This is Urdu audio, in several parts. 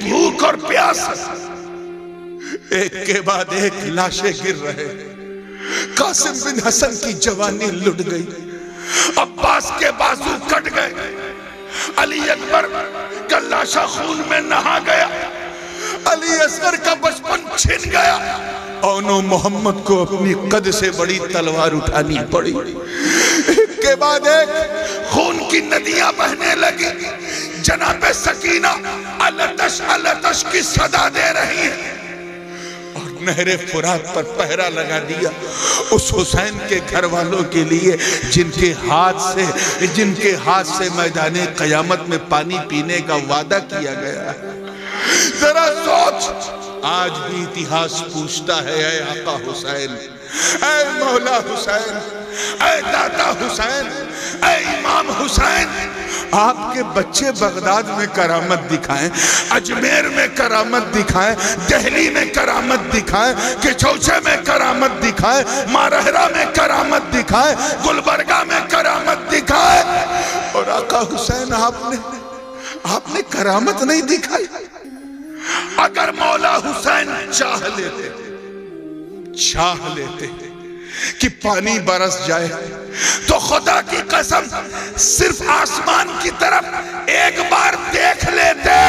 بھوک اور پیاس، ایک کے بعد ایک لاشیں گر رہے ہیں۔ قاسم بن حسن کی جوانی لٹ گئی، عباس کے بازو کٹ گئے، علی اکبر کا لاشا خون میں نہا گیا، علی اصغر کا بچپن چھن گیا، اونو محمد کو اپنی قد سے بڑی تلوار اٹھانی پڑی۔ ایک کے بعد ایک خون کی ندیاں بہنے لگی، جناب سکینہ التش التش کی صدا دے رہی ہے، اور نہر فرات پر پہرا لگا دیا اس حسین کے گھر والوں کے لیے جن کے ہاتھ سے میدان قیامت میں پانی پینے کا وعدہ کیا گیا ہے۔ ذرا سوچ، آج بھی اتہاس پوچھتا ہے، اے آقا حسین، اے مولا حسین، اے دادا حسین، اے امام حسین، آپ کے بچے بغداد میں کرامت دکھائیں، اجمیر میں کرامت دکھائیں، دہلی میں کرامت دکھائیں، کچوچے میں کرامت دکھائیں، مارہرہ میں کرامت دکھائیں، گلبرگہ میں کرامت دکھائیں، اور آقا حسین آپ نے کرامت نہیں دکھائی۔ اگر مولا حسین چاہ لیتے کہ پانی برس جائے تو خدا کی قسم صرف آسمان کی طرف ایک بار دیکھ لیتے،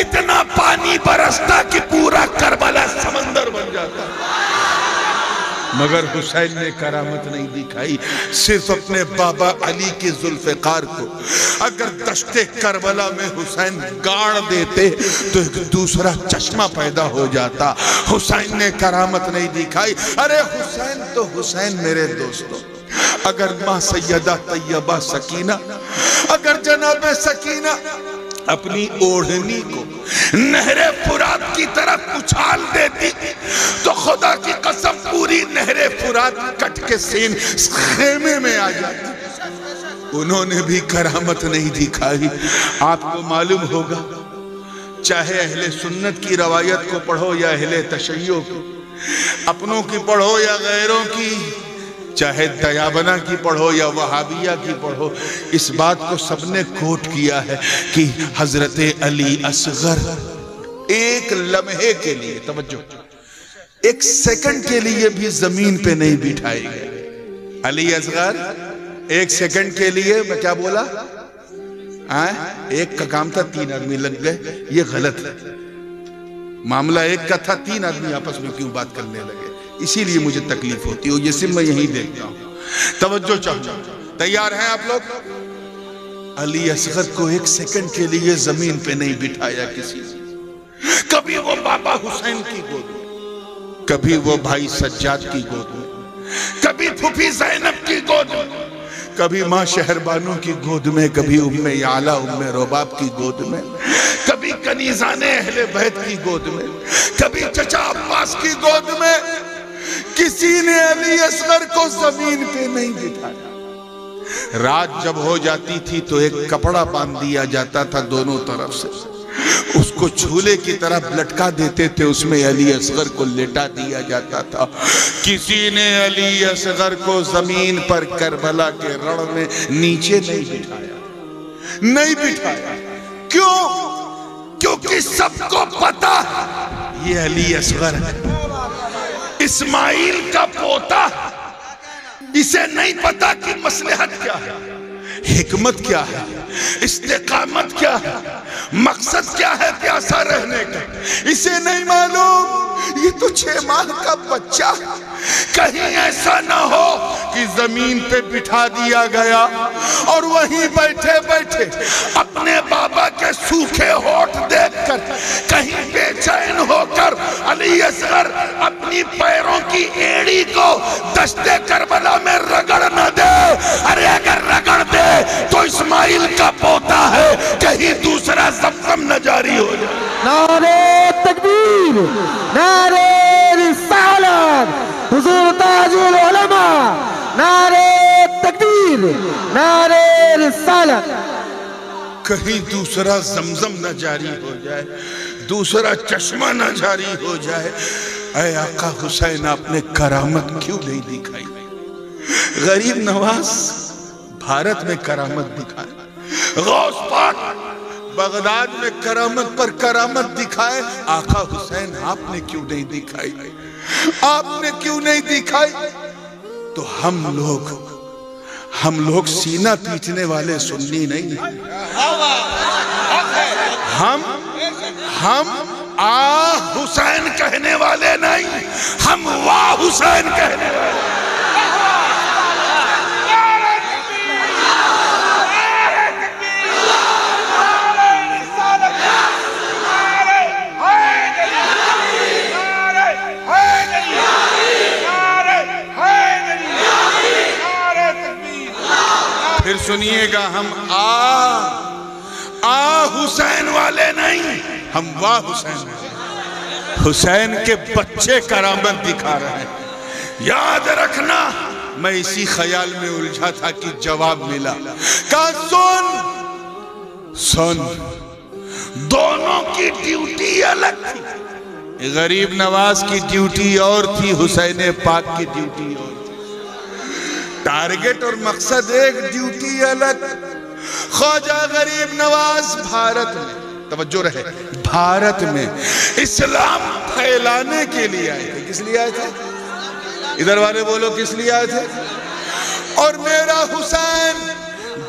اتنا پانی برستا کہ پورا کربلا سمندر بن جاتا۔ مگر حسین نے کرامت نہیں دکھائی، صرف اپنے بابا علی کی ذوالفقار کو اگر دشت کربلا میں حسین گاڑ دیتے تو ایک دوسرا چشمہ پیدا ہو جاتا۔ حسین نے کرامت نہیں دکھائی۔ ارے حسین تو حسین میرے دوستوں، اگر ماں سیدہ طیبہ سکینہ، اگر جناب سکینہ اپنی اوڑھنی کو نہر فرات کی طرف اچھال دیتی تو خدا کی قسم پوری نہر فرات کٹ کے سین خیمے میں آ جاتی۔ انہوں نے بھی کرامت نہیں دکھائی۔ آپ کو معلوم ہوگا، چاہے اہل سنت کی روایت کو پڑھو یا اہل تشیع کی، اپنوں کی پڑھو یا غیروں کی، چاہے دیابنہ کی پڑھو یا وہابیہ کی پڑھو، اس بات کو سب نے کوٹ کیا ہے کہ حضرت علی اصغر ایک لمحے کے لیے، توجہ، ایک سیکنڈ کے لیے بھی زمین پہ نہیں بٹھائے گئے۔ علی اصغر ایک سیکنڈ کے لیے، میں کیا بولا؟ ایک کا کام تھا، 3 آدمی لگ گئے، یہ غلط ہے۔ معاملہ ایک کا تھا، 3 آدمی آپس میں کیوں بات کرنے لگے؟ اسی لیے مجھے تکلیف ہوتی ہے، یہ صرف میں یہی دیکھتا ہوں۔ توجہ چاہتا ہوں، تیار ہیں آپ لوگ؟ علی اصغر کو ایک سیکنڈ کے لیے زمین پہ نہیں بٹھایا کسی نے۔ کبھی وہ بابا حسین کی گود میں، کبھی وہ بھائی سجاد کی گود میں، کبھی پھوپھی زینب کی گود میں، کبھی ماں شہربانو کی گود میں، کبھی ام یعلا ام رباب کی گود میں، کبھی کنیزان اہل بیت کی گود میں، کبھی چچا عباس کی گود میں۔ کسی نے علی اصغر کو زمین پہ نہیں بٹھایا۔ رات جب ہو جاتی تھی تو ایک کپڑا باندھ دیا جاتا تھا دونوں طرف سے، اس کو جھولے کی طرف لٹکا دیتے تھے، اس میں علی اصغر کو لٹا دیا جاتا تھا۔ کسی نے علی اصغر کو زمین پر کربلا کے رڑ میں نیچے نہیں بٹھایا۔ کیوں؟ کیونکہ سب کو پتا یہ علی اصغر ہے، اسماعیل کا پوتا، اسے نہیں پتا کہ مصلحت کیا ہے، حکمت کیا ہے، استقامت کیا ہے، مقصد کیا ہے پیاسا رہنے کا، اسے نہیں معلوم۔ یہ تو 6 ماہ کا بچہ، کہیں ایسا نہ ہو کہ زمین پہ بٹھا دیا گیا اور وہیں بیٹھے بیٹھے اپنے بابا کے سوکھے ہونٹ دیکھ کر کہیں بے چین ہو کر علی اصغر اپنی پیروں کی ایڑی کو دشت کربلا میں رگڑ نہ دے۔ ارے اگر رگڑ دے تو اسماعیل کا پوتا ہے، کہیں دوسرا زمزم نہ جاری ہو جائے۔ نعرہ تکبیر، نعرہ رسالت، حضور تاج العلماء، نعرہ تکبیر، نعرہ رسالت۔ کہیں دوسرا زمزم نہ جاری ہو جائے، دوسرا چشمہ نہ جاری ہو جائے۔ اے آقا حسین، آپ نے کرامت کیوں نہیں دکھائی؟ غریب نواز بھارت میں کرامت دکھائی، غوث پاک بغداد میں کرامت پر کرامت دکھائے، آقا حسین آپ نے کیوں نہیں دکھائی؟ آپ نے کیوں نہیں دکھائی؟ تو ہم لوگ سینہ پیٹنے والے سنی نہیں، ہم حسین کہنے والے نہیں، ہم واہ حسین کہنے والے۔ پھر سنیے گا، ہم حسین والے نہیں، ہم واہ حسین والے۔ حسین کے بچے کرامت دکھا رہے ہیں۔ یاد رکھنا، میں اسی خیال میں الجھا تھا کہ جواب ملا، کہا سن دونوں کی ڈیوٹی الگ تھی۔ غریب نواز کی ڈیوٹی اور تھی، حسین پاک کی ڈیوٹی اور تھی۔ ٹارگٹ اور مقصد ایک، ڈیوٹی الگ۔ خواجہ غریب نواز بھارت میں، توجہ رہے، بھارت میں اسلام پھیلانے کے لیے آئے تھے۔ کس لیے آئے تھے؟ ادھر والے بولو، کس لیے آئے تھے؟ اور میرا حسین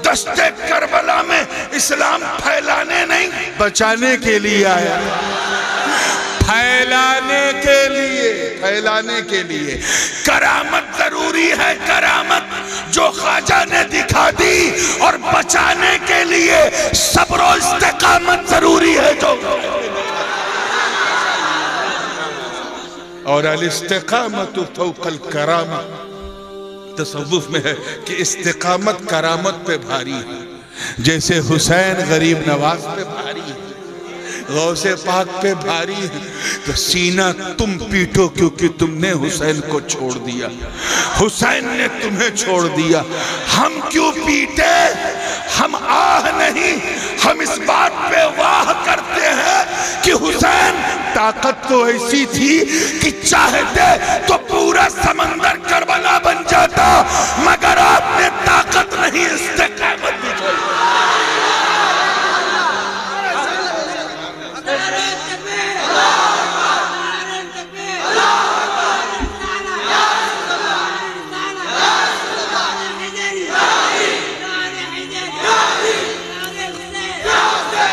دشت کربلا میں اسلام پھیلانے نہیں، بچانے کے لیے آیا، پھیلانے کے لیے۔ کرامت ضروری ہے، کرامت جو خواجہ نے دکھا دی، اور بچانے کے لیے صبر و استقامت ضروری ہے جو۔ اور الاستقامت فوق الکرامہ، تصوف میں ہے کہ استقامت کرامت پہ بھاری ہے۔ جیسے حسین غریب نواز پہ بھاری ہے، غوث پاک پہ بھاری ہے، تو سینہ تم پیٹو کیونکہ تم نے حسین کو چھوڑ دیا، حسین نے تمہیں چھوڑ دیا۔ ہم کیوں پیٹے؟ ہم آہ نہیں، ہم اس بات پہ واہ کرتے ہیں کہ حسین طاقت تو ایسی تھی کہ چاہتے تو پورا سمندر کربلا بن جاتا، مگر آپ نے طاقت نہیں، استقامت دکھائی۔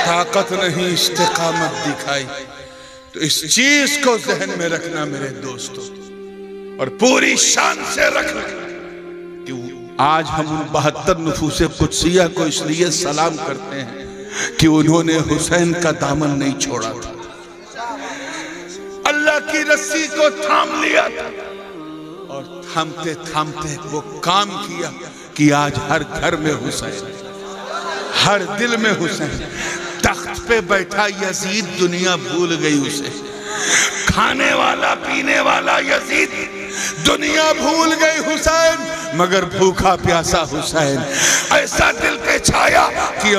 طاقت نہیں، استقامت دکھائی۔ تو اس چیز کو ذہن میں رکھنا میرے دوستو، اور پوری شان سے رکھنا کہ آج ہم 72 نفوس قدسیہ کو اس لیے سلام کرتے ہیں کہ انہوں نے حسین کا دامن نہیں چھوڑا تھا، اللہ کی رسی کو تھام لیا تھا، اور تھامتے تھامتے وہ کام کیا کہ آج ہر گھر میں حسین، ہر دل میں حسین۔ تخت پہ بیٹھا یزید، دنیا بھول گئی اسے، کھانے والا پینے والا یزید، دنیا بھول گئی حسین، مگر بھوکا پیاسا حسین ایسا دل پہ چھایا کہ